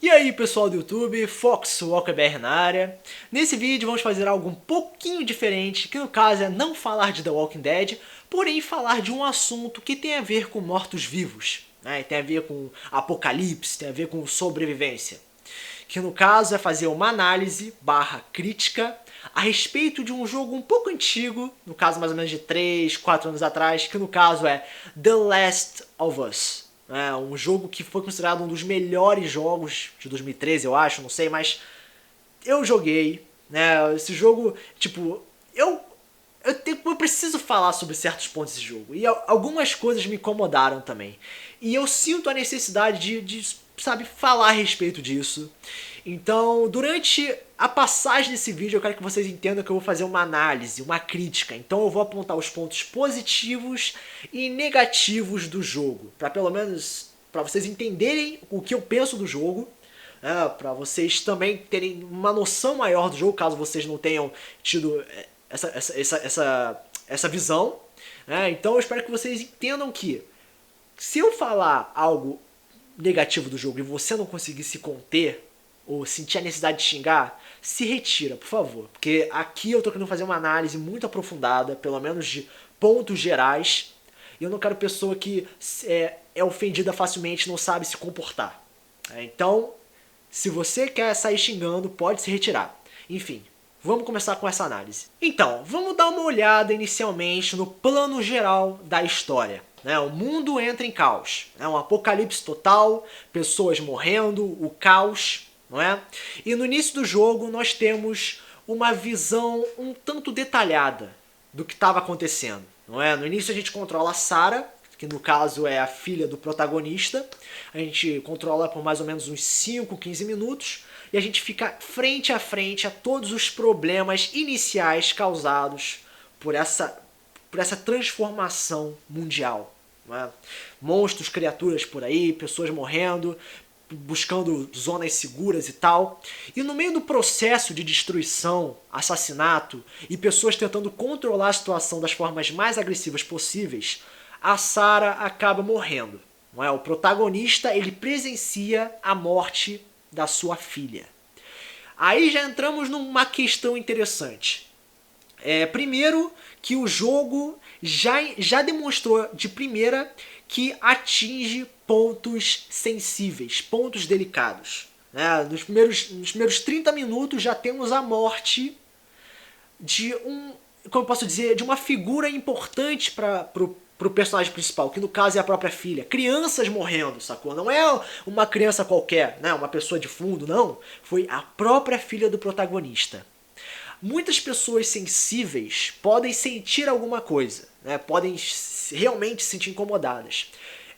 E aí pessoal do YouTube, Fox Walker BR na área. Nesse vídeo vamos fazer algo um pouquinho diferente, que no caso é não falar de The Walking Dead, porém falar de um assunto que tem a ver com mortos-vivos, né? Tem a ver com apocalipse, tem a ver com sobrevivência. Que no caso é fazer uma análise barra crítica a respeito de um jogo um pouco antigo, no caso mais ou menos de 3, 4 anos atrás, que no caso é The Last of Us. É um jogo que foi considerado um dos melhores jogos de 2013, eu acho, não sei, mas eu joguei, né? Esse jogo, tipo, eu preciso falar sobre certos pontos desse jogo. E algumas coisas me incomodaram também. E eu sinto a necessidade sabe, falar a respeito disso. Então, durante a passagem desse vídeo, eu quero que vocês entendam que eu vou fazer uma análise, uma crítica. Então eu vou apontar os pontos positivos e negativos do jogo. Para pelo menos, para vocês entenderem o que eu penso do jogo. Para vocês também terem uma noção maior do jogo, caso vocês não tenham tido essa visão. Então eu espero que vocês entendam que se eu falar algo negativo do jogo e você não conseguir se conter ou sentir a necessidade de xingar, se retira, por favor. Porque aqui eu tô querendo fazer uma análise muito aprofundada, pelo menos de pontos gerais, e eu não quero pessoa que é ofendida facilmente e não sabe se comportar. Então, se você quer sair xingando, pode se retirar. Enfim, vamos começar com essa análise. Então, vamos dar uma olhada inicialmente no plano geral da história. O mundo entra em caos. Um apocalipse total, pessoas morrendo, o caos. Não é? E no início do jogo nós temos uma visão um tanto detalhada do que estava acontecendo. Não é? No início a gente controla a Sarah, que no caso é a filha do protagonista. A gente controla por mais ou menos uns 5, 15 minutos. E a gente fica frente a frente a todos os problemas iniciais causados por essa transformação mundial. Não é? Monstros, criaturas por aí, pessoas morrendo, buscando zonas seguras e tal. E no meio do processo de destruição, assassinato e pessoas tentando controlar a situação das formas mais agressivas possíveis, a Sarah acaba morrendo. Não é? O protagonista ele presencia a morte da sua filha. Aí já entramos numa questão interessante. Primeiro que o jogo já demonstrou de primeira que atinge pontos sensíveis, pontos delicados. Nos primeiros 30 minutos já temos a morte de como eu posso dizer, de uma figura importante para o personagem principal, que no caso é a própria filha. Crianças morrendo, sacou? Não é uma criança qualquer, uma pessoa de fundo, não. Foi a própria filha do protagonista. Muitas pessoas sensíveis podem sentir alguma coisa, podem realmente se sentir incomodadas.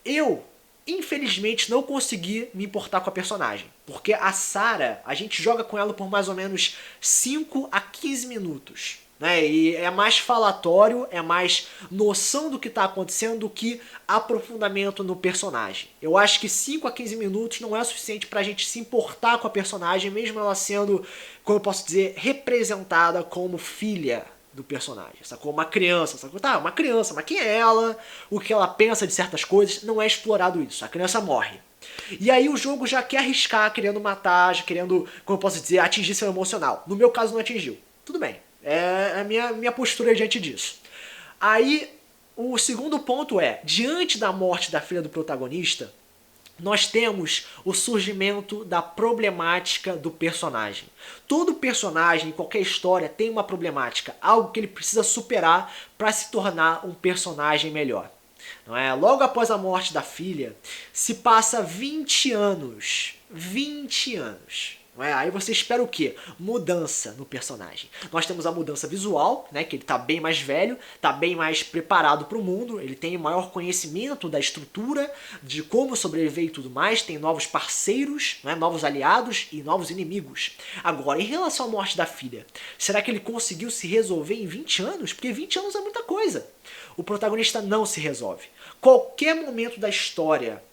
Eu, infelizmente, não consegui me importar com a personagem, porque a Sarah, a gente joga com ela por mais ou menos 5 a 15 minutos. E é mais falatório, é mais noção do que está acontecendo do que aprofundamento no personagem. Eu acho que 5 a 15 minutos não é suficiente para a gente se importar com a personagem, mesmo ela sendo, como eu posso dizer, representada como filha do personagem, sacou? Uma criança, sacou? Tá, uma criança, mas quem é ela? O que ela pensa de certas coisas? Não é explorado isso, a criança morre. E aí o jogo já quer arriscar, querendo matar, já querendo, como eu posso dizer, atingir seu emocional. No meu caso não atingiu. Tudo bem. É a minha postura diante disso. Aí, o segundo ponto é, diante da morte da filha do protagonista, nós temos o surgimento da problemática do personagem. Todo personagem, em qualquer história, tem uma problemática, algo que ele precisa superar para se tornar um personagem melhor. Não é? Logo após a morte da filha, se passa 20 anos. 20 anos. Aí você espera o quê? Mudança no personagem. Nós temos a mudança visual, que ele está bem mais velho, está bem mais preparado para o mundo, ele tem maior conhecimento da estrutura, de como sobreviver e tudo mais, tem novos parceiros, novos aliados e novos inimigos. Agora, em relação à morte da filha, será que ele conseguiu se resolver em 20 anos? Porque 20 anos é muita coisa. O protagonista não se resolve. Qualquer momento da história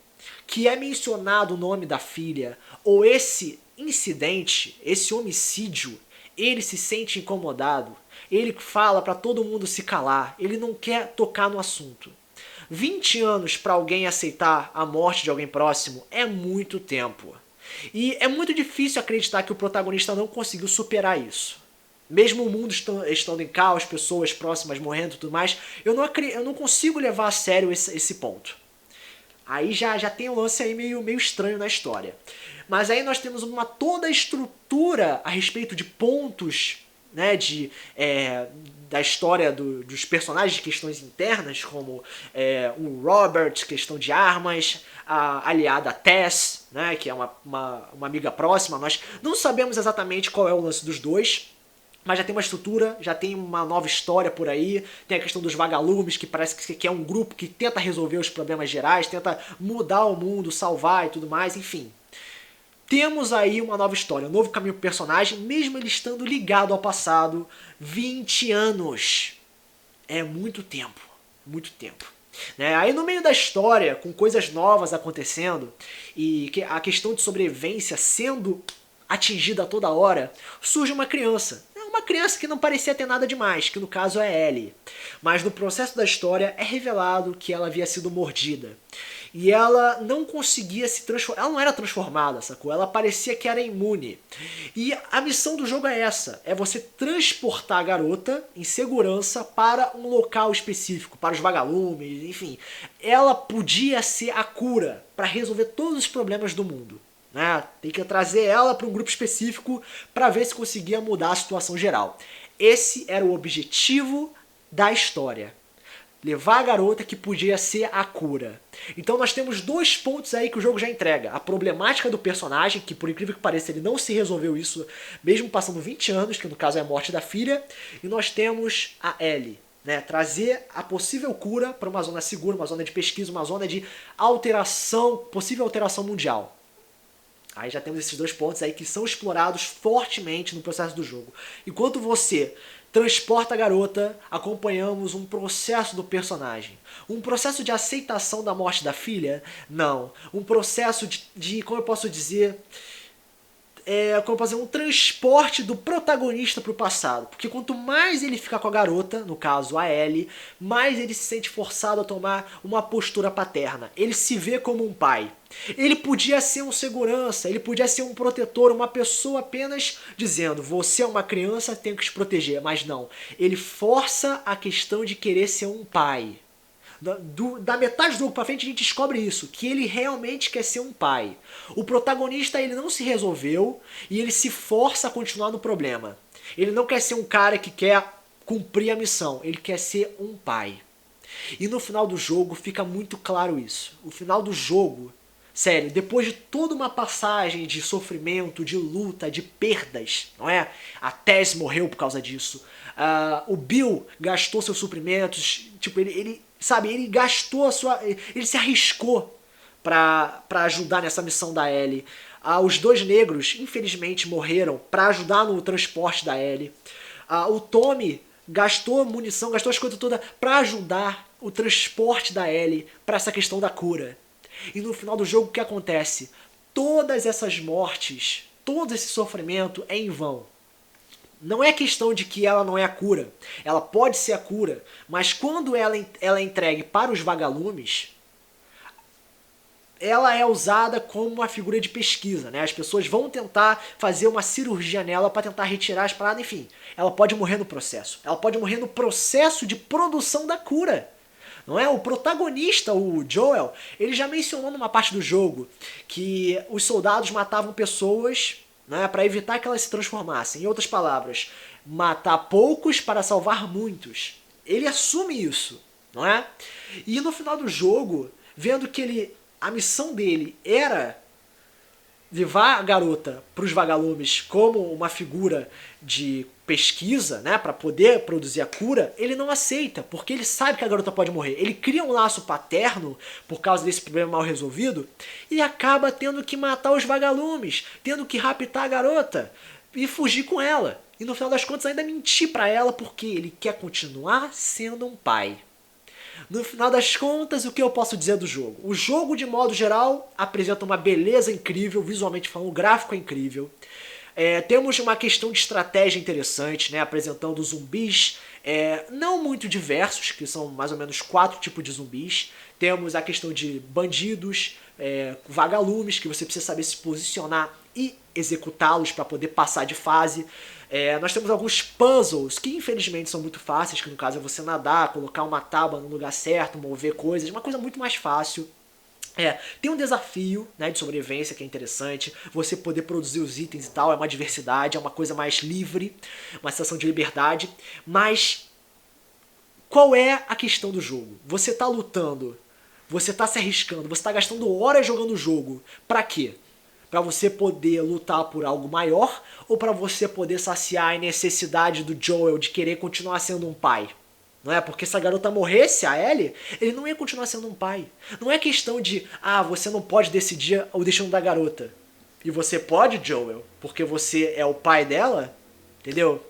que é mencionado o nome da filha, ou esse incidente, esse homicídio, ele se sente incomodado, ele fala para todo mundo se calar, ele não quer tocar no assunto. 20 anos para alguém aceitar a morte de alguém próximo é muito tempo. E é muito difícil acreditar que o protagonista não conseguiu superar isso. Mesmo o mundo estando em caos, pessoas próximas morrendo e tudo mais, eu não consigo levar a sério esse ponto. Aí já tem um lance aí meio estranho na história. Mas aí nós temos toda a estrutura a respeito de pontos, né, da história dos personagens, de questões internas, como o Robert, questão de armas, a aliada Tess, né, que é uma amiga próxima. Nós não sabemos exatamente qual é o lance dos dois, mas já tem uma estrutura, já tem uma nova história por aí. Tem a questão dos vagalumes, que parece que é um grupo que tenta resolver os problemas gerais, tenta mudar o mundo, salvar e tudo mais, enfim. Temos aí uma nova história, um novo caminho pro personagem, mesmo ele estando ligado ao passado. 20 anos. É muito tempo, muito tempo. Né? Aí no meio da história, com coisas novas acontecendo, e a questão de sobrevivência sendo atingida a toda hora, surge uma criança. Uma criança que não parecia ter nada demais, que no caso é Ellie. Mas no processo da história é revelado que ela havia sido mordida. E ela não conseguia se transformar. Ela não era transformada, sacou? Ela parecia que era imune. E a missão do jogo é essa. É você transportar a garota em segurança para um local específico. Para os vagalumes, enfim. Ela podia ser a cura para resolver todos os problemas do mundo. Né? Tem que trazer ela para um grupo específico para ver se conseguia mudar a situação geral. Esse era o objetivo da história. Levar a garota que podia ser a cura. Então nós temos 2 pontos aí que o jogo já entrega. A problemática do personagem, que por incrível que pareça ele não se resolveu isso, mesmo passando 20 anos, que no caso é a morte da filha. E nós temos a Ellie. Né, trazer a possível cura para uma zona segura, uma zona de pesquisa, uma zona de alteração, possível alteração mundial. Aí já temos esses 2 pontos aí que são explorados fortemente no processo do jogo. Enquanto você transporta a garota, acompanhamos um processo do personagem. Um processo de aceitação da morte da filha? Não. Um processo como eu posso dizer, um transporte do protagonista para o passado. Porque quanto mais ele fica com a garota, no caso a Ellie, mais ele se sente forçado a tomar uma postura paterna. Ele se vê como um pai. Ele podia ser um segurança, ele podia ser um protetor, uma pessoa apenas dizendo: você é uma criança, tem que te proteger. Mas não, ele força a questão de querer ser um pai. Da metade do jogo pra frente a gente descobre isso, que ele realmente quer ser um pai. O protagonista ele não se resolveu e ele se força a continuar no problema. Ele não quer ser um cara que quer cumprir a missão, ele quer ser um pai. E no final do jogo fica muito claro isso. O final do jogo, sério, depois de toda uma passagem de sofrimento, de luta, de perdas, não é? A Tess morreu por causa disso. O Bill gastou seus suprimentos, tipo, ele gastou ele se arriscou pra ajudar nessa missão da Ellie. Os 2 negros, infelizmente, morreram pra ajudar no transporte da Ellie. O Tommy gastou munição, gastou as coisas todas pra ajudar o transporte da Ellie pra essa questão da cura. E no final do jogo o que acontece? Todas essas mortes, todo esse sofrimento é em vão. Não é questão de que ela não é a cura. Ela pode ser a cura, mas quando ela é entregue para os vagalumes, ela é usada como uma figura de pesquisa. Né? As pessoas vão tentar fazer uma cirurgia nela para tentar retirar as paradas, enfim. Ela pode morrer no processo. Ela pode morrer no processo de produção da cura. Não é? O protagonista, o Joel, ele já mencionou numa parte do jogo que os soldados matavam pessoas, né, para evitar que elas se transformassem. Em outras palavras, matar poucos para salvar muitos. Ele assume isso, não é? E no final do jogo, vendo que a missão dele era levar a garota para os vagalumes como uma figura de pesquisa, né, para poder produzir a cura, ele não aceita, porque ele sabe que a garota pode morrer. Ele cria um laço paterno por causa desse problema mal resolvido e acaba tendo que matar os vagalumes, tendo que raptar a garota e fugir com ela. E no final das contas ainda mentir para ela porque ele quer continuar sendo um pai. No final das contas, o que eu posso dizer do jogo? O jogo, de modo geral, apresenta uma beleza incrível, visualmente falando, o gráfico é incrível. Temos uma questão de estratégia interessante, né? Apresentando zumbis não muito diversos, que são mais ou menos 4 tipos de zumbis. Temos a questão de bandidos, vagalumes, que você precisa saber se posicionar e executá-los para poder passar de fase. Nós temos alguns puzzles que infelizmente são muito fáceis, que no caso é você nadar, colocar uma tábua no lugar certo, mover coisas, uma coisa muito mais fácil. Tem um desafio, né, de sobrevivência que é interessante, você poder produzir os itens e tal, é uma diversidade, é uma coisa mais livre, uma sensação de liberdade, mas qual é a questão do jogo? Você tá lutando, você tá se arriscando, você tá gastando horas jogando o jogo, pra quê? Pra você poder lutar por algo maior ou pra você poder saciar a necessidade do Joel de querer continuar sendo um pai? Não é? Porque se a garota morresse, a Ellie, ele não ia continuar sendo um pai. Não é questão de, você não pode decidir o destino da garota. E você pode, Joel, porque você é o pai dela, entendeu?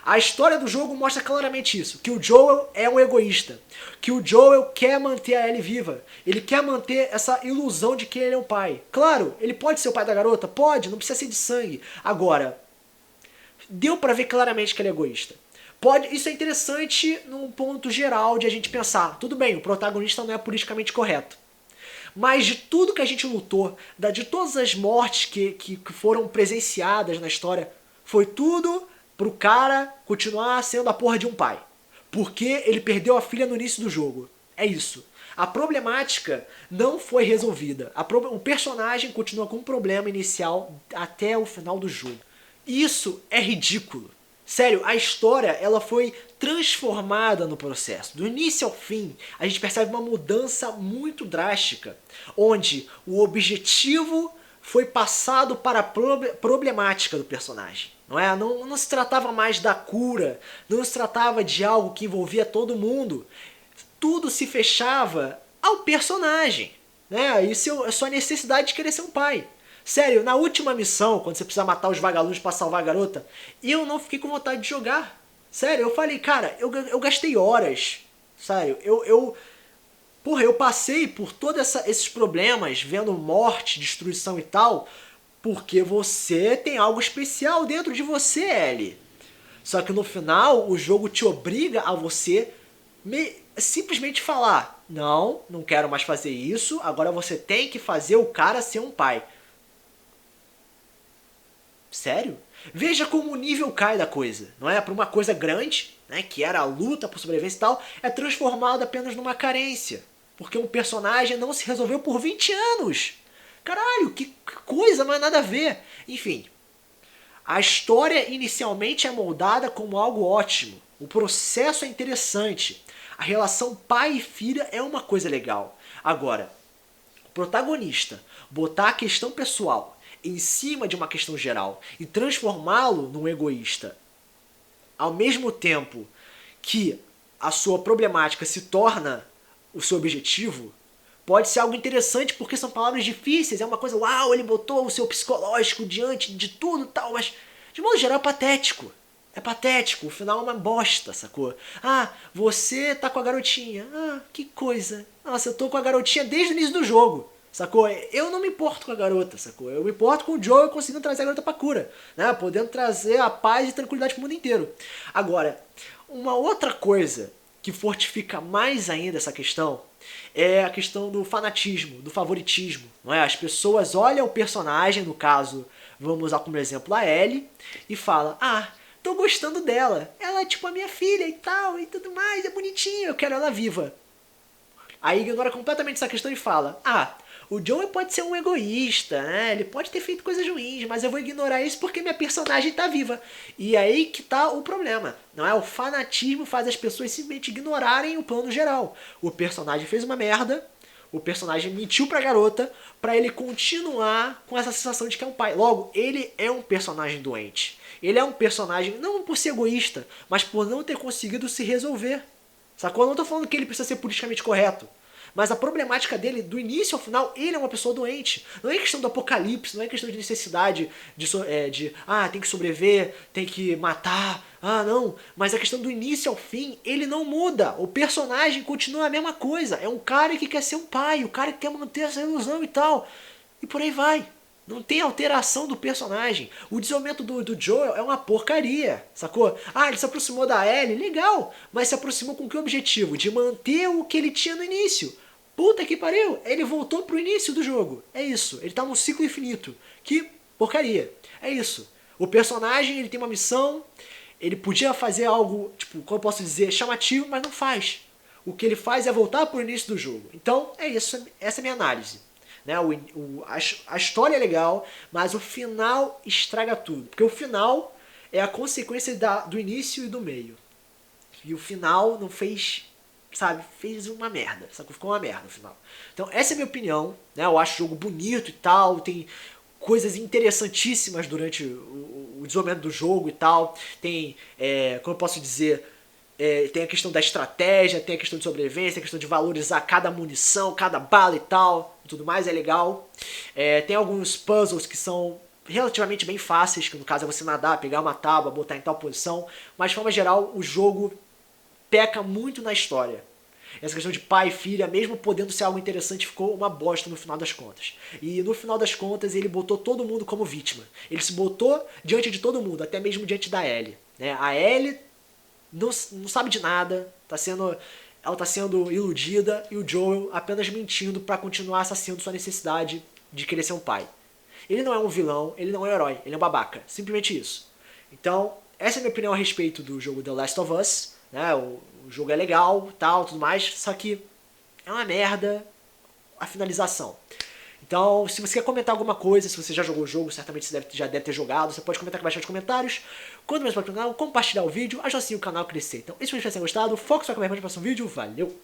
A história do jogo mostra claramente isso, que o Joel é um egoísta, que o Joel quer manter a Ellie viva, ele quer manter essa ilusão de que ele é um pai. Claro, ele pode ser o pai da garota? Pode, não precisa ser de sangue. Agora, deu pra ver claramente que ele é egoísta. Isso é interessante num ponto geral de a gente pensar, tudo bem, o protagonista não é politicamente correto. Mas de tudo que a gente lutou, de todas as mortes que foram presenciadas na história, foi tudo pro cara continuar sendo a porra de um pai. Porque ele perdeu a filha no início do jogo. É isso. A problemática não foi resolvida. O personagem continua com um problema inicial até o final do jogo. Isso é ridículo. Sério, a história ela foi transformada no processo. Do início ao fim, a gente percebe uma mudança muito drástica, onde o objetivo foi passado para a problemática do personagem. Não se tratava mais da cura, não se tratava de algo que envolvia todo mundo. Tudo se fechava ao personagem, né? E a sua necessidade de querer ser um pai. Sério, na última missão, quando você precisa matar os vagalumes pra salvar a garota, eu não fiquei com vontade de jogar. Sério, eu falei, cara, eu gastei horas. Sério, eu passei por todos esses problemas, vendo morte, destruição e tal, porque você tem algo especial dentro de você, Ellie. Só que no final, o jogo te obriga a você simplesmente falar, não quero mais fazer isso, agora você tem que fazer o cara ser um pai. Sério? Veja como o nível cai da coisa, não é? Para uma coisa grande, né, que era a luta por sobrevivência e tal, é transformado apenas numa carência. Porque um personagem não se resolveu por 20 anos. Caralho, que coisa, mas nada a ver. Enfim, a história inicialmente é moldada como algo ótimo. O processo é interessante. A relação pai e filha é uma coisa legal. Agora, o protagonista botar a questão pessoal em cima de uma questão geral e transformá-lo num egoísta, ao mesmo tempo que a sua problemática se torna o seu objetivo, pode ser algo interessante porque são palavras difíceis, é uma coisa, uau, ele botou o seu psicológico diante de tudo e tal, mas de modo geral é patético. É patético, o final é uma bosta, sacou? Você tá com a garotinha. Que coisa. Nossa, eu tô com a garotinha desde o início do jogo. Sacou? Eu não me importo com a garota, sacou? Eu me importo com o Joel conseguindo trazer a garota pra cura, né? Podendo trazer a paz e tranquilidade pro mundo inteiro. Agora, uma outra coisa que fortifica mais ainda essa questão é a questão do fanatismo, do favoritismo, não é? As pessoas olham o personagem, no caso, vamos usar como exemplo a Ellie, e falam, tô gostando dela, ela é tipo a minha filha e tal, e tudo mais, é bonitinha, eu quero ela viva. Aí ignora completamente essa questão e fala, o Joel pode ser um egoísta, né? Ele pode ter feito coisas ruins, mas eu vou ignorar isso porque minha personagem tá viva. E aí que tá o problema, não é? O fanatismo faz as pessoas simplesmente ignorarem o plano geral. O personagem fez uma merda, o personagem mentiu pra garota, pra ele continuar com essa sensação de que é um pai. Logo, ele é um personagem doente. Ele é um personagem, não por ser egoísta, mas por não ter conseguido se resolver. Sacou? Eu não tô falando que ele precisa ser politicamente correto. Mas a problemática dele, do início ao final, ele é uma pessoa doente. Não é questão do apocalipse, não é questão de necessidade tem que sobreviver, tem que matar, não. Mas a questão do início ao fim, ele não muda. O personagem continua a mesma coisa. É um cara que quer ser um pai, o cara que quer manter essa ilusão e tal. E por aí vai. Não tem alteração do personagem. O desenvolvimento do Joel é uma porcaria, sacou? Ah, ele se aproximou da Ellie, legal. Mas se aproximou com que objetivo? De manter o que ele tinha no início. Puta que pariu, ele voltou pro início do jogo. É isso, ele tá num ciclo infinito. Que porcaria. É isso. O personagem, ele tem uma missão, ele podia fazer algo, tipo, como eu posso dizer, chamativo, mas não faz. O que ele faz é voltar pro início do jogo. Então, é isso, essa é a minha análise. Né? A história é legal, mas o final estraga tudo. Porque o final é a consequência do início e do meio. E o final não fez, sabe, fez uma merda. Sabe? Ficou uma merda no final. Então essa é a minha opinião. Né? Eu acho o jogo bonito e tal, tem coisas interessantíssimas durante o desenvolvimento do jogo e tal. Tem, como eu posso dizer... tem a questão da estratégia, tem a questão de sobrevivência, a questão de valorizar cada munição, cada bala e tal, tudo mais é legal. Tem alguns puzzles que são relativamente bem fáceis, que no caso é você nadar, pegar uma tábua, botar em tal posição, mas de forma geral o jogo peca muito na história. Essa questão de pai e filha, mesmo podendo ser algo interessante, ficou uma bosta no final das contas. E no final das contas ele botou todo mundo como vítima. Ele se botou diante de todo mundo, até mesmo diante da Ellie. A Ellie não sabe de nada, ela está sendo iludida e o Joel apenas mentindo para continuar saciando sua necessidade de querer ser um pai. Ele não é um vilão, ele não é um herói, ele é um babaca. Simplesmente isso. Então, essa é a minha opinião a respeito do jogo The Last of Us. Né? O jogo é legal, tal, tudo mais, só que é uma merda a finalização. Então, se você quer comentar alguma coisa, se você já jogou o jogo, certamente você já deve ter jogado, você pode comentar aqui abaixo nos comentários. Quando mais para o canal, compartilhar o vídeo, ajuda assim o canal a crescer. Então, espero que vocês tenham gostado, foco só que vai para o próximo vídeo, valeu!